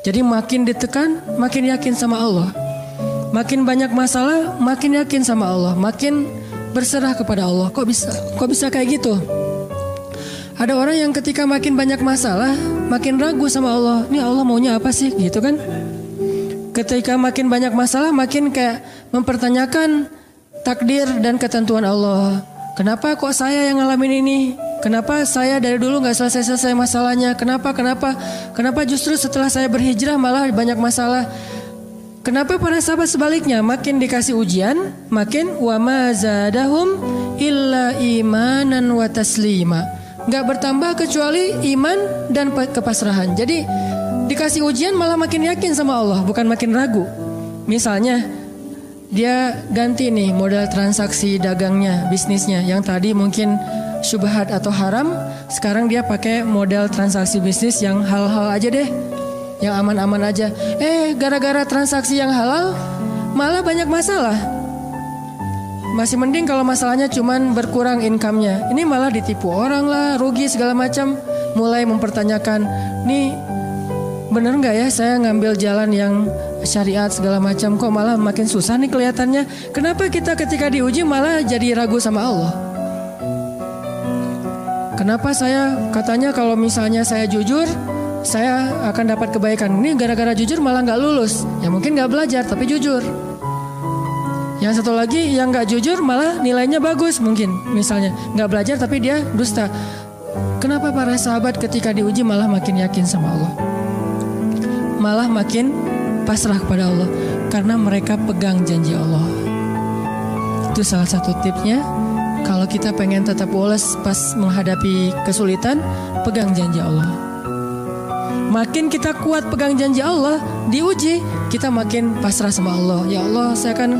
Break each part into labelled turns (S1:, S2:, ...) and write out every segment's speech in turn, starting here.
S1: Jadi makin ditekan, makin yakin sama Allah. Makin banyak masalah, makin yakin sama Allah. Makin berserah kepada Allah. Kok bisa kayak gitu? Ada orang yang ketika makin banyak masalah, makin ragu sama Allah. Ini Allah maunya apa sih? Gitu kan? Ketika makin banyak masalah, makin kayak mempertanyakan takdir dan ketentuan Allah. Kenapa kok saya yang ngalamin ini? Kenapa saya dari dulu gak selesai-selesai masalahnya? Kenapa justru setelah saya berhijrah malah banyak masalah? Kenapa para sahabat sebaliknya? Makin dikasih ujian, makin wa ma zadahum illa imanan wa taslima. Gak bertambah kecuali iman dan kepasrahan. Jadi dikasih ujian malah makin yakin sama Allah, bukan makin ragu. Misalnya dia ganti nih model transaksi dagangnya, bisnisnya. Yang tadi mungkin syubhat atau haram, sekarang dia pakai model transaksi bisnis yang halal aja deh, yang aman-aman aja. Gara-gara transaksi yang halal malah banyak masalah. Masih mending kalau masalahnya cuman berkurang income-nya. Ini malah ditipu orang lah, rugi segala macam. Mulai mempertanyakan, nih bener nggak ya saya ngambil jalan yang syariat segala macam, kok malah makin susah nih kelihatannya. Kenapa kita ketika diuji malah jadi ragu sama Allah? Kenapa saya katanya kalau misalnya saya jujur saya akan dapat kebaikan. Ini gara-gara jujur malah nggak lulus. Ya mungkin nggak belajar tapi jujur. Yang satu lagi yang nggak jujur malah nilainya bagus mungkin. Misalnya nggak belajar tapi dia dusta. Kenapa para sahabat ketika diuji malah makin yakin sama Allah? Malah makin pasrah kepada Allah karena mereka pegang janji Allah. Itu salah satu tipsnya. Kalau kita pengen tetap woles pas menghadapi kesulitan, pegang janji Allah. Makin kita kuat pegang janji Allah, diuji, kita makin pasrah sama Allah. Ya Allah, saya akan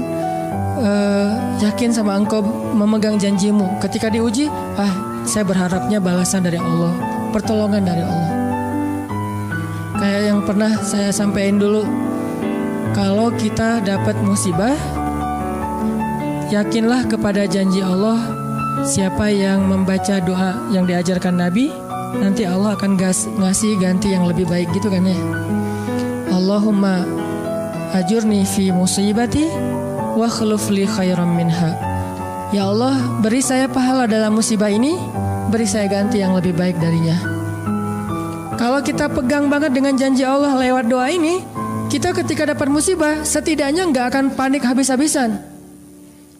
S1: yakin sama Engkau memegang janjimu. Ketika diuji, saya berharapnya balasan dari Allah, pertolongan dari Allah. Kayak yang pernah saya sampaikan dulu, kalau kita dapat musibah, yakinlah kepada janji Allah. Siapa yang membaca doa yang diajarkan Nabi, nanti Allah akan ngasih ganti yang lebih baik gitu kan ya. Allahumma ajurni fi musibati wa khuluf li khairam minha. Ya Allah, beri saya pahala dalam musibah ini, beri saya ganti yang lebih baik darinya. Kalau kita pegang banget dengan janji Allah lewat doa ini, kita ketika dapat musibah setidaknya nggak akan panik habis-habisan,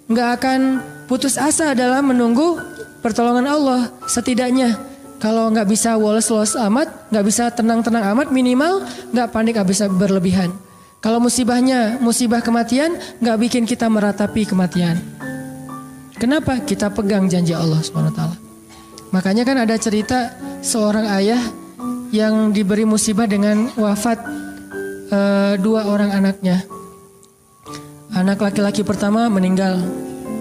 S1: nggak akan putus asa dalam menunggu pertolongan Allah. Setidaknya kalau nggak bisa woles-woles amat, nggak bisa tenang-tenang amat, minimal nggak panik habis berlebihan. Kalau musibahnya musibah kematian, nggak bikin kita meratapi kematian. Kenapa? Kita pegang janji Allah SWT. Makanya kan ada cerita seorang ayah yang diberi musibah dengan wafat 2 orang anaknya. Anak laki-laki pertama meninggal.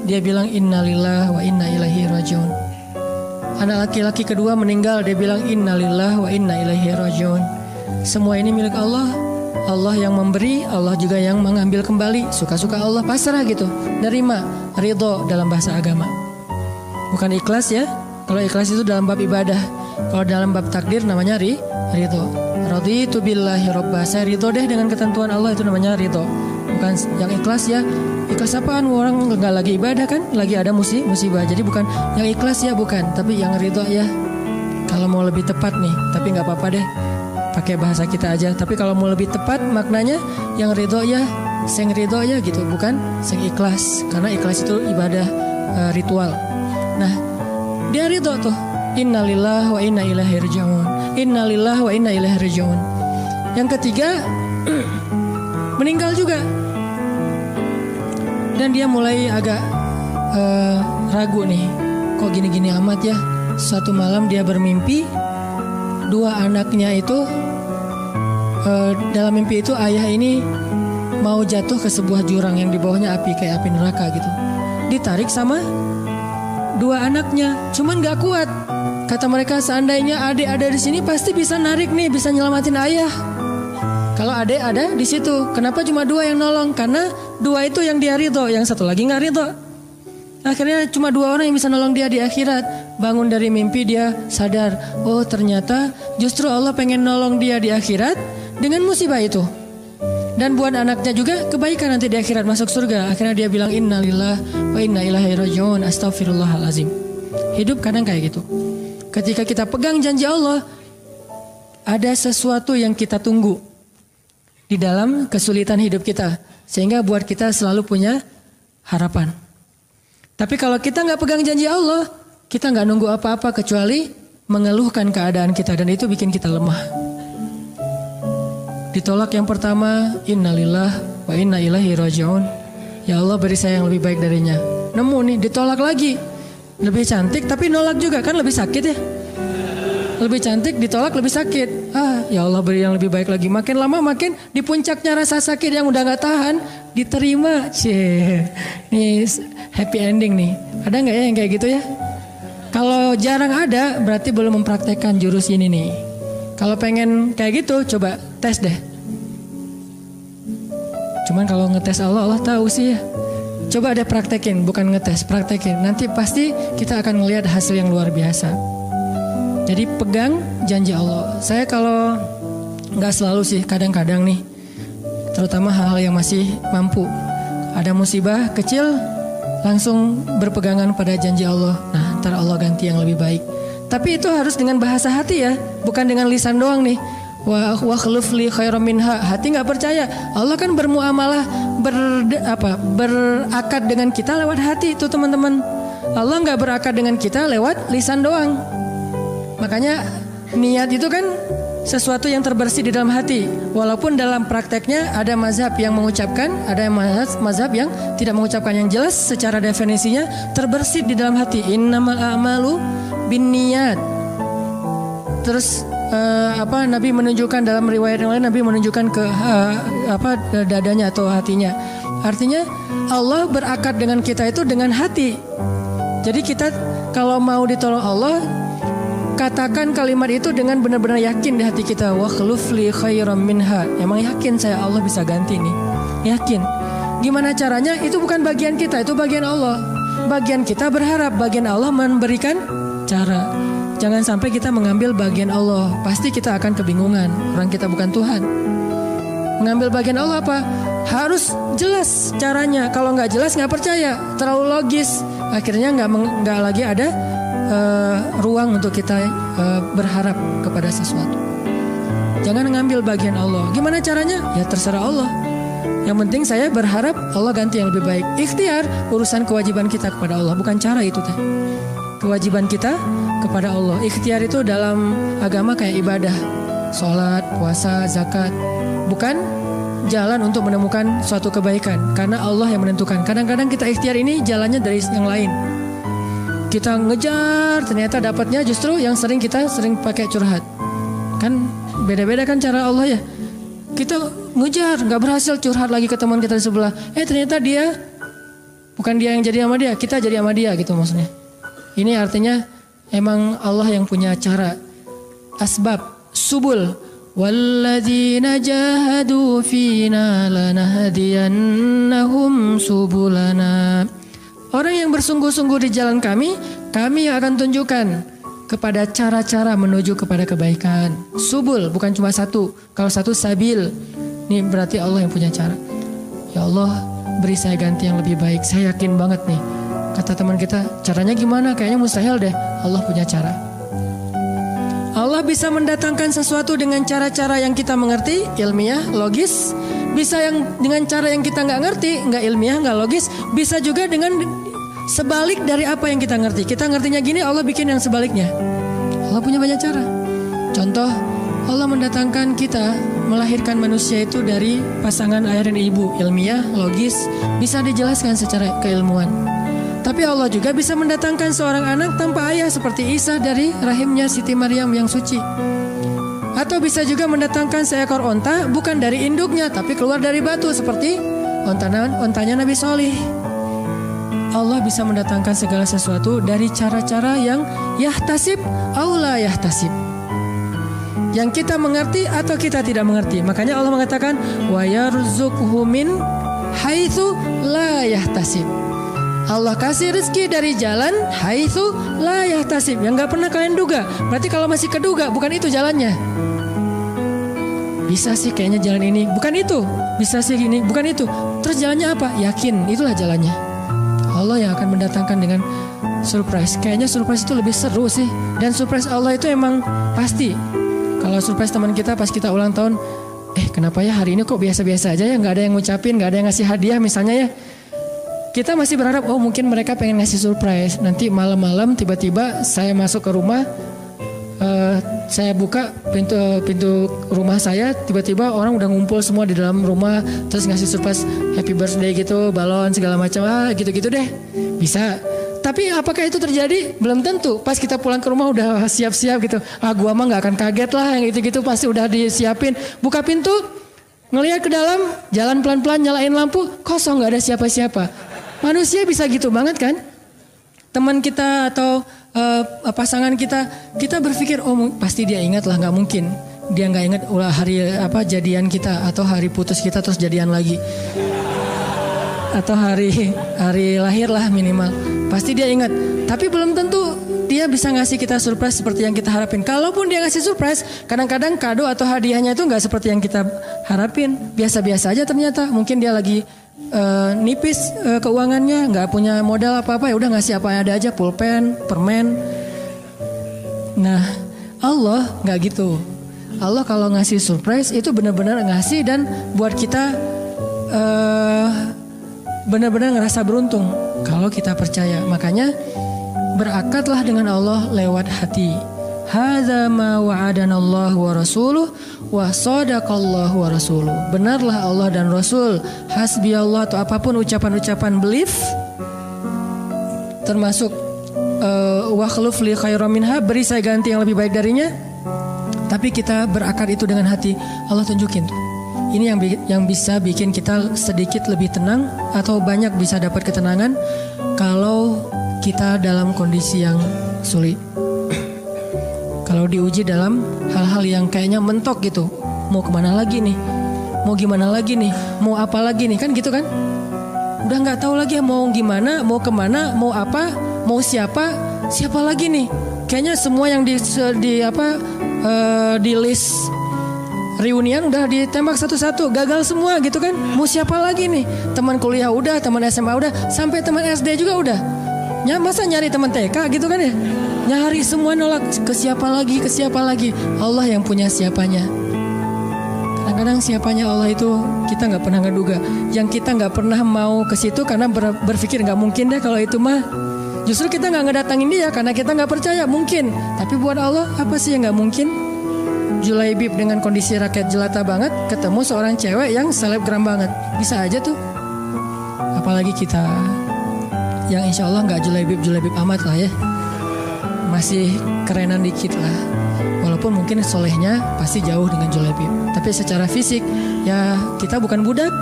S1: Dia bilang innalillahi wa inna ilaihi rajiun. Anak laki-laki kedua meninggal. Dia bilang innalillahi wa inna ilaihi rajiun. Semua ini milik Allah. Allah yang memberi, Allah juga yang mengambil kembali. Suka-suka Allah, pasrah gitu. Nerima, ridho dalam bahasa agama. Bukan ikhlas ya. Kalau ikhlas itu dalam bab ibadah. Kalau dalam bab takdir namanya ridho. Raditu billahi robba. Saya ridho deh dengan ketentuan Allah, itu namanya ridho. Bukan yang ikhlas ya. Ikhlas apaan? Orang nggak lagi ibadah kan, lagi ada musibah. Jadi bukan yang ikhlas ya, bukan. Tapi yang ridho ya. Kalau mau lebih tepat nih, tapi nggak apa-apa deh, pakai bahasa kita aja. Tapi kalau mau lebih tepat maknanya yang ridho ya, sing ridho ya gitu, bukan sing ikhlas. Karena ikhlas itu ibadah ritual. Nah, dia ridho tuh. Innalillahi wa inna ilaihi rajiun. Innalillahi wa inna ilaihi rajiun. Yang ketiga meninggal juga. Dan dia mulai agak ragu nih, kok gini-gini amat ya. Suatu malam dia bermimpi 2 anaknya itu, dalam mimpi itu ayah ini mau jatuh ke sebuah jurang yang di bawahnya api, kayak api neraka gitu. Ditarik sama 2 anaknya, cuman gak kuat. Kata mereka, seandainya adik ada di sini pasti bisa narik nih, bisa nyelamatin ayah. Kalau adik ada di situ, kenapa cuma 2 yang nolong? Karena 2 itu yang dia ridho, yang satu lagi nggak ridho. Akhirnya cuma 2 orang yang bisa nolong dia di akhirat. Bangun dari mimpi dia sadar, oh ternyata justru Allah pengen nolong dia di akhirat dengan musibah itu. Dan buat anaknya juga kebaikan nanti di akhirat masuk surga. Akhirnya dia bilang innalillah wa inna ilaihi rajiun, astaghfirullahalazim. Hidup kadang kayak gitu. Ketika kita pegang janji Allah, ada sesuatu yang kita tunggu di dalam kesulitan hidup kita, sehingga buat kita selalu punya harapan. Tapi kalau kita nggak pegang janji Allah, kita nggak nunggu apa-apa kecuali mengeluhkan keadaan kita, dan itu bikin kita lemah. Ditolak yang pertama, innalillah wa inna ilaihi rajiun. Ya Allah, beri saya yang lebih baik darinya. Nemu nih, ditolak lagi. Lebih cantik tapi nolak juga, kan lebih sakit ya. Lebih cantik ditolak lebih sakit. Ya Allah, beri yang lebih baik lagi. Makin lama makin di puncaknya rasa sakit yang udah gak tahan, diterima. Nih happy ending nih. Ada gak ya yang kayak gitu ya? Kalau jarang ada, berarti belum mempraktekkan jurus ini nih. Kalau pengen kayak gitu, coba tes deh. Cuman kalau ngetes Allah, Allah tahu sih ya. Coba deh praktekin, bukan ngetes, praktekin. Nanti pasti kita akan melihat hasil yang luar biasa. Jadi pegang janji Allah. Saya kalau nggak selalu sih, kadang-kadang nih, terutama hal-hal yang masih mampu. Ada musibah kecil, langsung berpegangan pada janji Allah. Nah, ntar Allah ganti yang lebih baik. Tapi itu harus dengan bahasa hati ya, bukan dengan lisan doang nih. Wa khluf li khairam minha. Hati nggak percaya. Allah kan bermuamalah, berakad dengan kita lewat hati itu teman-teman. Allah nggak berakad dengan kita lewat lisan doang. Makanya niat itu kan sesuatu yang terbersih di dalam hati. Walaupun dalam prakteknya ada mazhab yang mengucapkan, ada mazhab yang tidak mengucapkan. Yang jelas secara definisinya terbersih di dalam hati. Innamal a'malu binniyat. Terus Nabi menunjukkan dalam riwayat yang lain, Nabi menunjukkan ke dadanya atau hatinya. Artinya Allah berakad dengan kita itu dengan hati. Jadi kita kalau mau ditolong Allah, katakan kalimat itu dengan benar-benar yakin di hati kita. Wa khluf li khairam minha. Emang yakin saya Allah bisa ganti nih. Yakin. Gimana caranya? Itu bukan bagian kita, itu bagian Allah. Bagian kita berharap, bagian Allah memberikan cara. Jangan sampai kita mengambil bagian Allah. Pasti kita akan kebingungan. Orang kita bukan Tuhan. Mengambil bagian Allah apa? Harus jelas caranya. Kalau nggak jelas nggak percaya. Terlalu logis. Akhirnya nggak lagi ada ruang untuk kita berharap kepada sesuatu. Jangan ngambil bagian Allah. Gimana caranya? Ya terserah Allah. Yang penting saya berharap Allah ganti yang lebih baik. Ikhtiar urusan kewajiban kita kepada Allah. Bukan cara itu teh. Kewajiban kita kepada Allah. Ikhtiar itu dalam agama kayak ibadah, sholat, puasa, zakat. Bukan jalan untuk menemukan suatu kebaikan, karena Allah yang menentukan. Kadang-kadang kita ikhtiar ini jalannya dari yang lain. Kita ngejar, ternyata dapatnya justru yang sering pakai curhat. Kan beda-beda kan cara Allah ya. Kita ngejar, nggak berhasil, curhat lagi ke teman kita di sebelah. Ternyata dia bukan dia yang jadi sama dia, kita jadi sama dia gitu maksudnya. Ini artinya emang Allah yang punya cara, asbab, subul. Walladzina jahadu fina lanahdiyannahum subulana. Orang yang bersungguh-sungguh di jalan kami yang akan tunjukkan kepada cara-cara menuju kepada kebaikan. Subul bukan cuma satu. Kalau satu sabil, ini berarti Allah yang punya cara. Ya Allah, beri saya ganti yang lebih baik. Saya yakin banget nih. Kata teman kita, caranya gimana? Kayaknya mustahil deh. Allah punya cara. Allah bisa mendatangkan sesuatu dengan cara-cara yang kita mengerti, ilmiah, logis. Bisa yang dengan cara yang kita nggak ngerti, nggak ilmiah, nggak logis. Bisa juga dengan sebalik dari apa yang kita ngerti. Kita ngertinya gini, Allah bikin yang sebaliknya. Allah punya banyak cara. Contoh, Allah mendatangkan kita, melahirkan manusia itu dari pasangan ayah dan ibu. Ilmiah, logis, bisa dijelaskan secara keilmuan. Tapi Allah juga bisa mendatangkan seorang anak tanpa ayah seperti Isa dari rahimnya Siti Maryam yang suci. Atau bisa juga mendatangkan seekor onta bukan dari induknya tapi keluar dari batu seperti ontanya Nabi Solih. Allah bisa mendatangkan segala sesuatu dari cara-cara yang yahtasib aula yahtasib. Yang kita mengerti atau kita tidak mengerti. Makanya Allah mengatakan wa yarzuqhu min haitsu la yahtasib. Allah kasih rezeki dari jalan haitsu la yahtasib, yang gak pernah kalian duga. Berarti kalau masih keduga bukan itu jalannya. bisa sih kayaknya jalan ini, bukan itu. Bisa sih gini, bukan itu. Terus jalannya apa? Yakin, itulah jalannya. Allah yang akan mendatangkan dengan surprise. Kayaknya surprise itu lebih seru sih. Dan surprise Allah itu emang pasti. Kalau surprise teman kita pas kita ulang tahun, kenapa ya hari ini kok biasa-biasa aja ya, nggak ada yang ngucapin, nggak ada yang ngasih hadiah misalnya ya. Kita masih berharap, mungkin mereka pengen ngasih surprise. Nanti malam-malam tiba-tiba saya masuk ke rumah, saya buka pintu rumah saya, tiba-tiba orang udah ngumpul semua di dalam rumah, terus ngasih surprise happy birthday gitu, balon segala macam, gitu-gitu deh. Bisa. Tapi apakah itu terjadi? Belum tentu. Pas kita pulang ke rumah udah siap-siap gitu. Gua mah nggak akan kaget lah, yang gitu-gitu pasti udah disiapin. Buka pintu, ngelihat ke dalam, jalan pelan-pelan, nyalain lampu, kosong, nggak ada siapa-siapa. Manusia bisa gitu banget kan? Teman kita atau pasangan kita berpikir, pasti dia ingat lah, nggak mungkin dia nggak ingat hari jadian kita atau hari putus kita terus jadian lagi, atau hari lahir lah minimal, pasti dia ingat. Tapi belum tentu dia bisa ngasih kita surprise seperti yang kita harapin. Kalaupun dia ngasih surprise, kadang-kadang kado atau hadiahnya itu nggak seperti yang kita harapin, biasa-biasa aja ternyata. Mungkin dia lagi nipis keuangannya, nggak punya modal apa-apa, ya udah ngasih apa yang ada aja, pulpen, permen. Nah, Allah nggak gitu. Allah kalau ngasih surprise itu benar-benar ngasih dan buat kita benar-benar ngerasa beruntung kalau kita percaya. Makanya berakatlah dengan Allah lewat hati. Hadza ma wa'adanallahu wa rasuluh wa sadaqallahu wa rasuluh. Benarlah Allah dan Rasul. Hasbi Allah atau apapun ucapan-ucapan belief, termasuk wa khluf li khairam minha, beri saya ganti yang lebih baik darinya. Tapi kita berakad itu dengan hati. Allah tunjukin tuh. Ini yang bisa bikin kita sedikit lebih tenang atau banyak bisa dapat ketenangan kalau kita dalam kondisi yang sulit. Kalau diuji dalam hal-hal yang kayaknya mentok gitu, mau kemana lagi nih, mau gimana lagi nih, mau apa lagi nih, kan gitu kan? Udah nggak tahu lagi mau gimana, mau kemana, mau apa, mau siapa lagi nih? Kayaknya semua yang di list reunian udah ditembak satu-satu, gagal semua gitu kan? Mau siapa lagi nih? Teman kuliah udah, teman SMA udah, sampai teman SD juga udah. Masa nyari teman TK gitu kan ya? Nyari semua nolak, ke siapa lagi? Allah yang punya siapanya. Kadang-kadang siapanya Allah itu kita nggak pernah ngeduga. Yang kita nggak pernah mau ke situ karena berpikir nggak mungkin deh kalau itu mah. Justru kita nggak ngedatangin dia karena kita nggak percaya mungkin. Tapi buat Allah apa sih yang nggak mungkin? Julaibib dengan kondisi rakyat jelata banget ketemu seorang cewek yang selebgram banget, bisa aja tuh. Apalagi kita yang insya Allah nggak julaibib amat lah ya. Masih kerenan dikit lah. Walaupun mungkin solehnya pasti jauh dengan Julaibib. Tapi secara fisik ya kita bukan budak.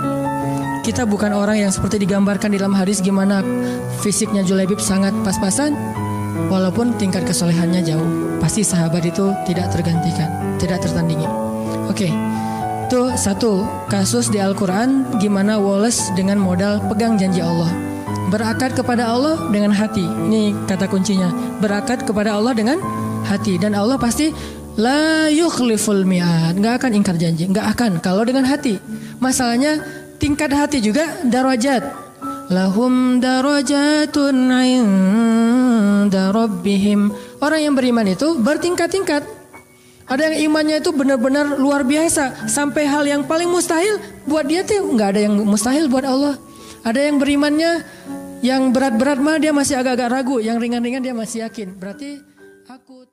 S1: Kita bukan orang yang seperti digambarkan di dalam hadis gimana fisiknya Julaibib sangat pas-pasan. Walaupun tingkat kesolehannya jauh. Pasti sahabat itu tidak tergantikan, tidak tertandingi. Oke. Itu satu kasus di Al-Quran gimana Wallace dengan modal pegang janji Allah. Berakad kepada Allah dengan hati. Ini kata kuncinya. Berakad kepada Allah dengan hati. Dan Allah pasti la yukhliful mi'ad. Gak akan ingkar janji. Gak akan. Kalau dengan hati. Masalahnya tingkat hati juga darajat. Lahum darajatun inda rabbihim. Orang yang beriman itu bertingkat-tingkat. Ada yang imannya itu benar-benar luar biasa. Sampai hal yang paling mustahil buat dia tuh gak ada yang mustahil buat Allah. Ada yang berimannya yang berat-berat mah dia masih agak-agak ragu, yang ringan-ringan dia masih yakin. Berarti aku